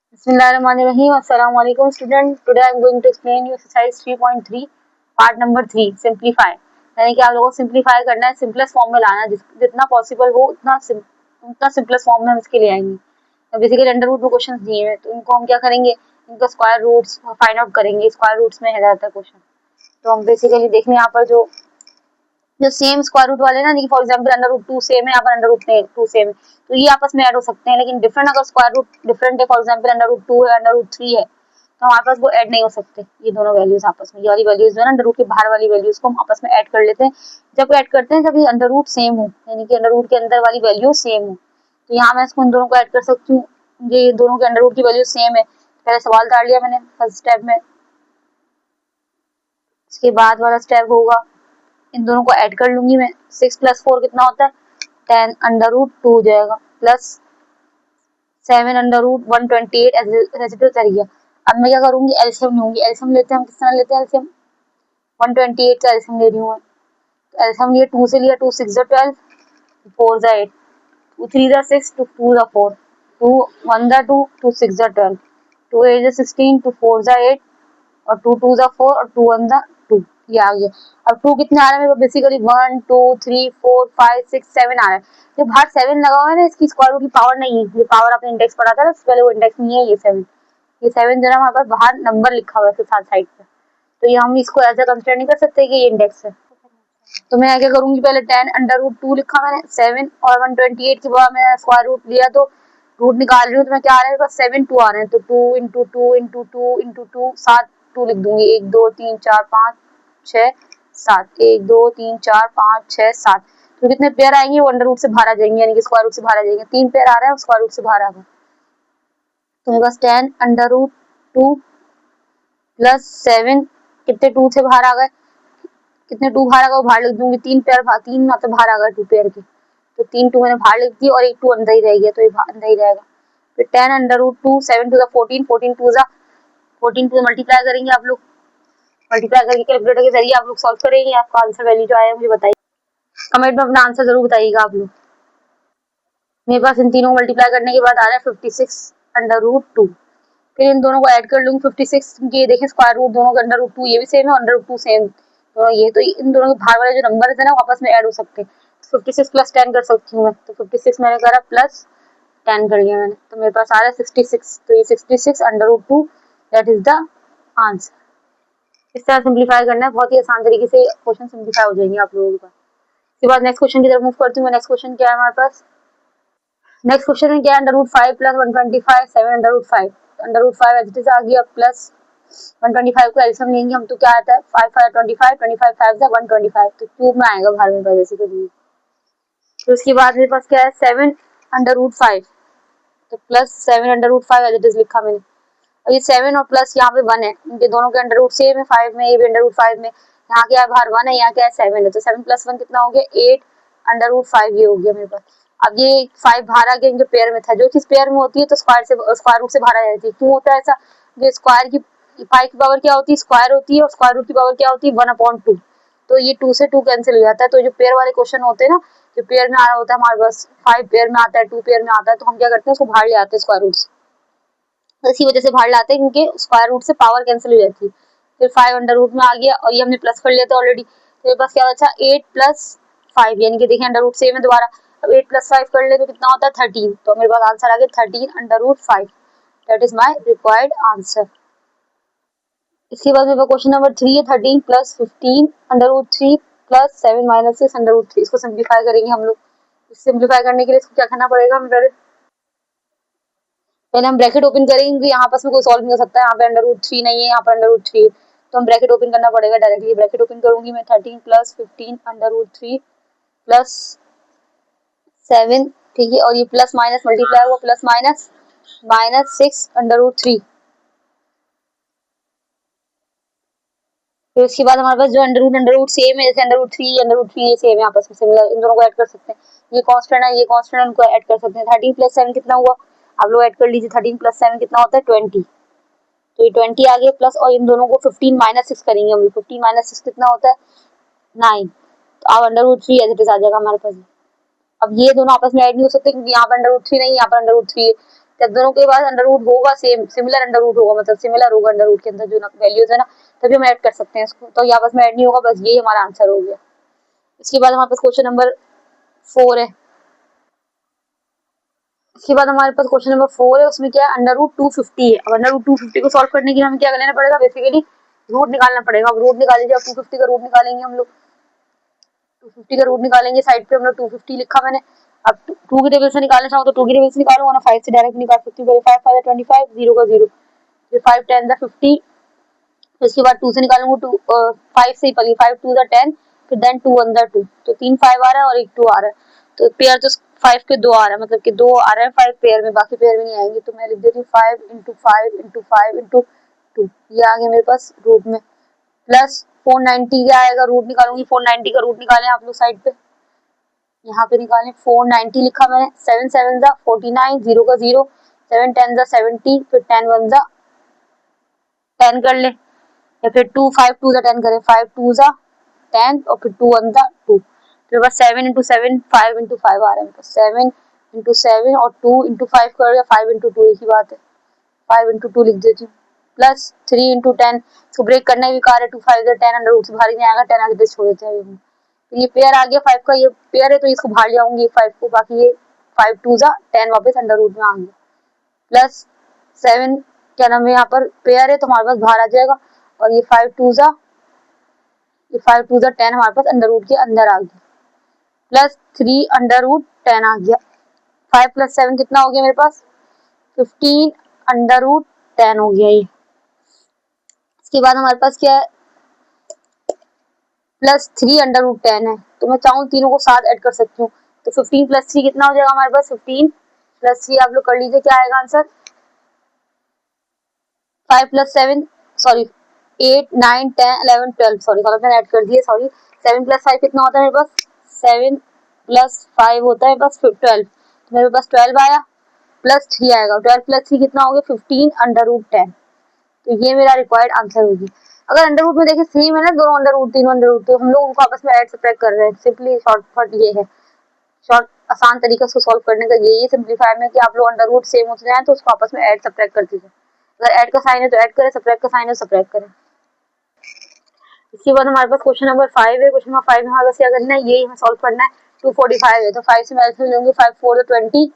Bismillahirrahmanirrahim. Assalamu alaikum student. Today I am going to explain you exercise 3.3 part number 3 simplify. यानी कि आप लोगों को सिंप्लीफाई करना है, सिंपलेस्ट फॉर्म में लाना है, जितना पॉसिबल हो उतना सिंपलेस्ट फॉर्म में हम इसके ले आएंगे। तो बेसिकली अंडर रूट में क्वेश्चन दिए हैं तो इनको हम क्या करेंगे, इनका स्क्वायर रूट्स फाइंड आउट करेंगे। स्क्वायर रूट्स में है जाता है क्वेश्चन, तो हम बेसिकली देखें यहाँ पर जो सेम स्क्वायर रूट वाले ना, for example under root 2 same है, यहाँ पर अंडर रूट 2 सेम है, तो ये आपस में ऐड हो सकते हैं। लेकिन डिफरेंट अगर स्क्वायर रूट डिफरेंट है, फॉर एग्जांपल अंडर रूट 2 है, अंडर रूट 3 है, तो हमारे पास वो ऐड नहीं हो सकते। ये दोनों वैल्यूज आपस में, ये वाली वैल्यूज जो है ना अंडर रूट के बाहर वाली वैल्यूज को हम आपस में ऐड कर लेते हैं। जब ऐड करते हैं जब ये अंडर रूट सेम हो, यानी कि अंडर रूट के अंदर वाली वैल्यू सेम हो, तो यहाँ मैं इसको इन दोनों को ऐड कर सकती हूँ। ये दोनों के अंडर रूट की वैल्यू सेम है, पहले सवाल डाल लिया मैंने फर्स्ट स्टेप में। इसके बाद वाला स्टेप होगा, इन दोनों को ऐड कर लूंगी मैं। 6 + 4 कितना होता है 10 अंडर रूट 2 हो जाएगा, प्लस 7 अंडर रूट 128 रेसिड्यू रह गया। अब मैं क्या करूंगी, एलसीएम लूंगी। एलसीएम लेते हैं हम, किस तरह लेते हैं एलसीएम, 128 का एलसीएम ले रही हूँ। एलसीएम लिए 2 से लिया, 2 6 12, 4 8, 2 3 6, 2 2 4, 2 1 2, 2 6 12, 2 8 16, 2 4 8, और 2 2 4 और 2 1 2, ये आ गया। अब 2 कितने आ रहे हैं मेरे को, बेसिकली 1 2 3 4 5 6 7 आ रहा है। जो बाहर 7 लगा हुआ है ना, इसकी स्क्वायर रूट की पावर नहीं है, ये पावर आपने इंडेक्स पढ़ा था ना, पहले वो इंडेक्स नहीं है, ये 7, ये 7 जो है हमारे पास बाहर नंबर लिखा हुआ है साथ साइड पे, तो ये हम इसको ऐसा कंसिडर नहीं कर सकते कि ये इंडेक्स है। तो मैं क्या करूंगी, पहले 10 अंडर रूट 2 लिखा मैंने, 7 और 128 के बाद मैं स्क्वायर रूट लिया, तो रूट निकाल रही हूँ, तो मैं क्या आ रहा है मेरे पास 7 2 आ रहे हैं, तो 2 इंटू 2 इंटू 2 इंटू 2 7 2 लिख दूंगी, 1 2 3 4 5 6 7, 1 2 3 4 5 6 7, तो कितने पेयर आएंगे वो अंडर रूट से बाहर आ जाएंगे, यानी कि स्क्वायर रूट से बाहर आ जाएंगे। 3 पेयर आ रहा है, स्क्वायर रूट से बाहर आ गए, तो मेरे पास 10 अंडर रूट 2 प्लस 7, कितने 2 से बाहर आ गए, कितने 2 बाहर आ गए वो बाहर लिख दूंगी, 3 पेयर 3 मतलब बाहर आ गए 2 पेयर के, तो 3 2 मैंने बाहर लिख दी और एक 2 अंदर ही रह गया, तो ये अंदर ही रहेगा। फिर 10 under root 2, 7 two the 14, 14 two the 14 two multiply करेंगे आप लोग, मल्टीप्लाई करके कैलकुलेटर के जरिए आप लोग सॉल्व करेंगे, आपका आंसर वैल्यू जो आया मुझे बताइए, कमेंट में अपना आंसर जरूर बताइएगा आप लोग। मेरे पास इन तीनों को मल्टीप्लाई करने के बाद आ रहा है 56 अंडर रूट 2। फिर इन दोनों को ऐड कर लूंगी 56 के, देखिए स्क्वायर रूट दोनों का अंडर रूट 2 ये भी सेम है, अंडर रूट 2 सेम, तो ये तो इन दोनों के बाहर वाले जो नंबर है ना आपस में ऐड हो सकते हैं। 56 प्लस 10 कर सकती हूँ मैं, तो 56 मैंने करा प्लस 10 कर लिया मैंने, तो मेरे पास आ रहा है 66, तो ये 66 under root 2, that is the answer. इस तरह सिंप्लीफाई करना है, बहुत ही आसान तरीके से क्वेश्चन सिंप्लीफाई हो जाएंगे आप लोगों के पास। इसके बाद नेक्स्ट क्वेश्चन की तरफ मूव करती हूँ। नेक्स्ट क्वेश्चन क्या है हमारे पास, नेक्स्ट क्वेश्चन में क्या है, under root 5 plus 125 7 under root 5, under root 5 as it is आ गया, प्लस 125 को एलसीएम लेंगे हम, तो क्या आता है 5 5 25 25 5 से 125, तो क्यूब में आएगा बाहर में पास बेसिकली। तो उसके बाद मेरे पास क्या है 7 अंडर रूट 5, तो plus 7 under root 5 as it is लिखा मैंने। अब ये 7 और प्लस यहाँ पे 1 है, इनके दोनों के अंडर रूट सेम है 5 में, ये भी अंडर रूट 5 में, यहाँ क्या है बाहर 1 है, यहाँ क्या है 7 है, तो 7 प्लस 1 कितना हो गया 8 अंडर रूट 5, ये हो गया मेरे पास। अब ये 5 बाहर आ गया, इनके पेयर में था, जो चीज पेयर में होती है तो स्क्वायर रूट से बाहर आ जाती है। क्यों होता है ऐसा, जो स्क्वायर की 5 की पावर क्या होती है स्क्वायर होती है, और स्क्वायर रूट की पावर क्या होती है 1/2, तो ये 2 से 2 कैंसिल हो जाता है। तो जो पेयर वाले क्वेश्चन होते हैं ना, जो पेयर में आ रहा होता है हमारे पास 5 पेयर में आता है 2 पेयर में आता है, तो हम क्या करते हैं उसको बाहर ले आते हैं स्क्वायर रूट से, तो इसी वजह से बाहर लाते हैं क्योंकि स्क्वायर रूट से पावर कैंसिल हो जाती है। फिर 5 अंडर रूट में आ गया, और ये हमने प्लस कर लिया था ऑलरेडी, तो मेरे पास क्या बचा 8 प्लस 5, यानी कि देखिए अंडर रूट सेम है दोबारा, अब 8 प्लस 5 कर ले तो कितना होता है 13, तो मेरे पास आंसर आ गया 13 under root 5, that is my required answer. इसके बाद मेरे पास क्वेश्चन नंबर 3 है, 13 plus 15 under root 3 plus 7 minus 6 under root 3, इसको सिंप्लीफाई करेंगे हम लोग। सिंप्लीफाई करने के लिए इसको क्या करना पड़ेगा, हमें पहले हम ब्रैकेट ओपन करेंगे, यहाँ पास में कोई सॉल्व नहीं हो सकता है, यहाँ पे अंडर रूट 3 नहीं है, यहाँ पर अंडर रूट 3, तो हम ब्रैकेट ओपन करना पड़ेगा डायरेक्टली। ब्रैकेट ओपन करूंगी मैं, 13 प्लस 15 अंडर रूट 3 प्लस 7, ठीक है, और ये प्लस माइनस मल्टीप्लाई हुआ, plus minus minus 6 under root 3। फिर उसके बाद हमारे पास जो अंडर रूट सेम है, जैसे अंडर रूट 3 ये सेम है आपस में सिमिलर, इन दोनों को ऐड कर सकते हैं, ये कांस्टेंट है ये कांस्टेंट है, इनको ऐड कर सकते हैं। 13 प्लस 7 कितना हुआ, आप लोग ऐड कर लीजिए, 13 प्लस 7 कितना होता है 20, तो ये 20 आ गया प्लस, और इन दोनों को 15 माइनस 6 करेंगे हम, 15 माइनस 6 कितना होता है 9, तो अब under root 3 as it is आ जाएगा हमारे पास। अब ये दोनों आपस में ऐड नहीं हो सकते क्योंकि यहाँ पर अंडर रूट 3 नहीं, यहाँ पर अंडर रूट 3 है, जब दोनों के पास अंडर रूट होगा सेम सिमिलर अंडर रूट होगा, मतलब सिमिलर होगा अंडर रूट के अंदर जो वैल्यूज है ना, तभी हम ऐड कर सकते हैं इसको। तो ये आपस में ऐड नहीं होगा, बस यही हमारा आंसर हो गया। इसके बाद हमारे पास क्वेश्चन नंबर 4 है। इसके बाद हमारे पास क्वेश्चन नंबर 4 है, उसमें क्या है, अंडर रूट 250 है। अब अंडर रूट 250 को सॉल्व करने के लिए हमें क्या करना पड़ेगा, बेसिकली रूट निकालना पड़ेगा। अब रूट निकाल लीजिए, अब 250 का रूट निकालेंगे हम लोग। 250 का रूट निकालेंगे, साइड पे हम लोग 250 लिखा मैंने। अब 2 की टेबल से निकालना चाहो तो 2 की टेबल से निकालो, वरना 5 से डायरेक्ट निकाल सकती हूँ। 5 5 25, 0 का 0, फिर 5 10 50। इसके बाद 2 से निकालूंगा, 2 5 से ही पहले 5 2 10, फिर देन 2 1 2, तो 3 5 आ रहा है और एक 2 आ रहा है। तो पेयर तो 5 के 2 आ रहा है, मतलब कि 2 आ रहा है 5 पेयर में, बाकी पेयर में नहीं आएंगे। तो मैं लिख देती हूँ 5 इंटू 5 इंटू 5 इंटू 2, ये आ गया मेरे पास रूट में। प्लस 490 क्या आएगा, रूट निकालूंगी, 490 का रूट निकालें आप लोग साइड पे, यहाँ पे निकालें। 490 लिखा मैंने, 7 7 जा 49, 0 का 0, 7 10 जा 70, फिर 10 1 जा 10 कर ले, या फिर 2 5 2 जा 10 करें, 5 2 जा 10 और फिर 2 1 जा 2, फिर बस 7 इंटू 7 5 इंटू 5 आ रहा है, 7 इंटू 7 और 2 इंटू 5 कर, या 5 इंटू 2 एक ही बात है, 5 इंटू 2 लिख देती हूँ। प्लस 3 इंटू 10, इसको ब्रेक करना भी कार है, 2 5 10 अंडर रूट से बाहर ही नहीं आएगा, 10 आगे छोड़ देते हैं। तो ये पेयर आ गया 5 का, ये पेयर है तो इसको बाहर जाऊंगी 5 को, बाकी ये 5 2 जा 10 वापस अंडर रूट में आ गया। प्लस 7 क्या नाम है, यहाँ पर पेयर है तो हमारे पास बाहर आ जाएगा, और ये 5 2 जा, ये 5 2 जा 10 हमारे पास अंडर रूट के अंदर आ गया। प्लस 3 अंडर रूट 10 आ गया। 5 प्लस 7 कितना हो गया मेरे पास, 15 अंडर रूट 10 हो गया ये। इसके बाद हमारे पास क्या है, प्लस 3 अंडर रूट 10 है, तो मैं चाहूँ तीनों को साथ ऐड कर सकती हूँ। तो 15 प्लस 3 कितना हो जाएगा हमारे पास, 15 प्लस 3 आप लोग कर लीजिए, क्या आएगा आंसर, 5 प्लस 7 सॉरी 8 9 10 11 12, सॉरी गलत मैंने ऐड कर दिए, सॉरी। 7 प्लस 5 कितना होता है मेरे पास, 7 प्लस 5 होता है बस 12, तो मेरे पास 12 आया। प्लस 3 आएगा, 12 प्लस 3 कितना हो गया, 15 अंडर रूट 10। तो ये मेरा रिक्वायर्ड आंसर होगी। अगर अंडर रूट में देखिए सेम है ना, दोनों अंडर रूट तीनों अंडर रूट, तो हम लोग उनको आपस में ऐड सब्ट्रैक्ट कर रहे हैं। सिंपली शॉर्टकट ये है, शॉर्ट आसान तरीका उसको सॉल्व करने का यही सिंपलीफाई में, कि आप लोग अंडर रूट सेम होते जाए तो उसको आपस में ऐड सब्ट्रैक्ट कर दीजिए। अगर ऐड का साइन है तो ऐड करें, सब्ट्रैक्ट का साइन है तो सब्ट्रैक्ट करें। इसके बाद हमारे पास क्वेश्चन नंबर 5 है। क्वेश्चन नंबर 5 में हमारे पास क्या करना है, यही हमें सॉल्व करना है। 245 है तो 5 से मैं एलसीएम लूंगी, 5 4 20,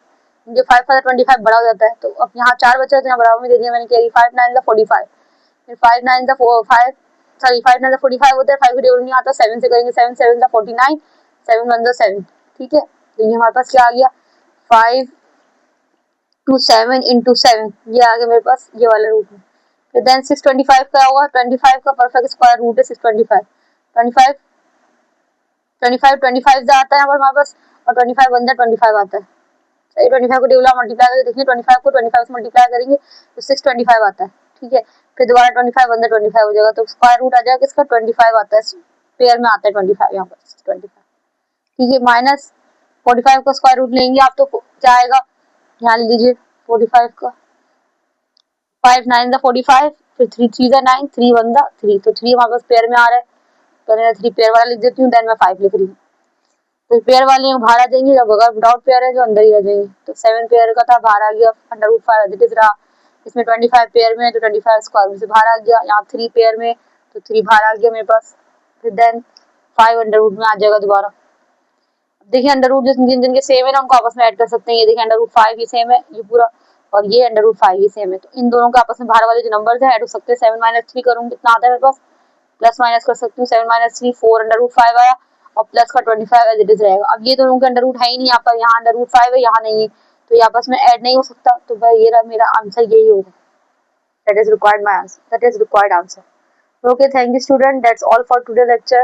जो 5 5 25 बड़ा हो जाता है, तो अब यहाँ 4 बचा तो यहाँ बराबर में दे दिया मैंने, कैरी 5 9 45, फिर 5 9 5 सॉरी 5 9 45 होता है, 5 का टेबल नहीं आता, 7 से करेंगे, 7 7 49, 7 1 7, ठीक है। तो ये हमारे पास क्या आ गया, 5 टू 7 इंटू 7, ये आ गया मेरे पास ये वाला रूट में। फिर देन 625 का होगा, 25 का परफेक्ट स्क्वायर रूट है 625, 25 25 25 से आता है हमारे पास, और 25 1 25 आता है, सही। 25 को टेबल मल्टीप्लाई करके देखिए, 25 को 25 से मल्टीप्लाई करेंगे तो 625 आता है, ठीक है। फिर दोबारा 25 1 25 हो जाएगा, तो स्क्वायर रूट आ जाएगा किसका, 25 आता है, पेयर में आता है 25 यहाँ पर 625, ठीक है। माइनस 45 का स्क्वायर रूट लेंगे आप तो क्या आएगा, यहाँ लीजिए 45 का, 5 9 45, फिर 3 3 9, 3 1 3, तो 3 हमारे पास पेयर में आ रहा है, तो मैं 3 पेयर वाला लिख देती हूँ, देन मैं 5 लिख रही हूँ। तो पेयर वाले बाहर आ जाएंगे, जब अगर विदाउट पेयर है जो अंदर ही रह जाएंगे। तो 7 पेयर का था, बाहर आ गया, under root 5 as it is रहा। इसमें 25 पेयर में है तो 25 स्क्वायर रूट से बाहर आ गया, यहाँ 3 पेयर में तो 3 बाहर आ गया मेरे पास, फिर देन 5 अंडर रूट में आ जाएगा दोबारा। देखिए अंडर रूट जिन जिनके सेम है ना उनको आपस में ऐड कर सकते हैं। ये देखिए अंडर रूट 5 ही सेम है ये पूरा, और ये अंडर रूट 5 ही सेम है, तो इन दोनों के आपस में बाहर वाले जो नंबर्स हैं ऐड हो सकते हैं। 7 माइनस 3 करूंगी कितना आता है मेरे पास, प्लस माइनस कर सकती हूँ, 7 माइनस 3 4 अंडर रूट 5 आया, और प्लस का 25 एज इट इज रहेगा। अब ये दोनों के अंडर रूट है ही नहीं यहाँ पर, यहाँ अंडर रूट 5 है यहाँ नहीं है, तो ये आपस में ऐड नहीं हो सकता, तो भाई ये मेरा आंसर यही होगा, that is required my answer, that is required answer. Okay, thank you student, that's all for today lecture.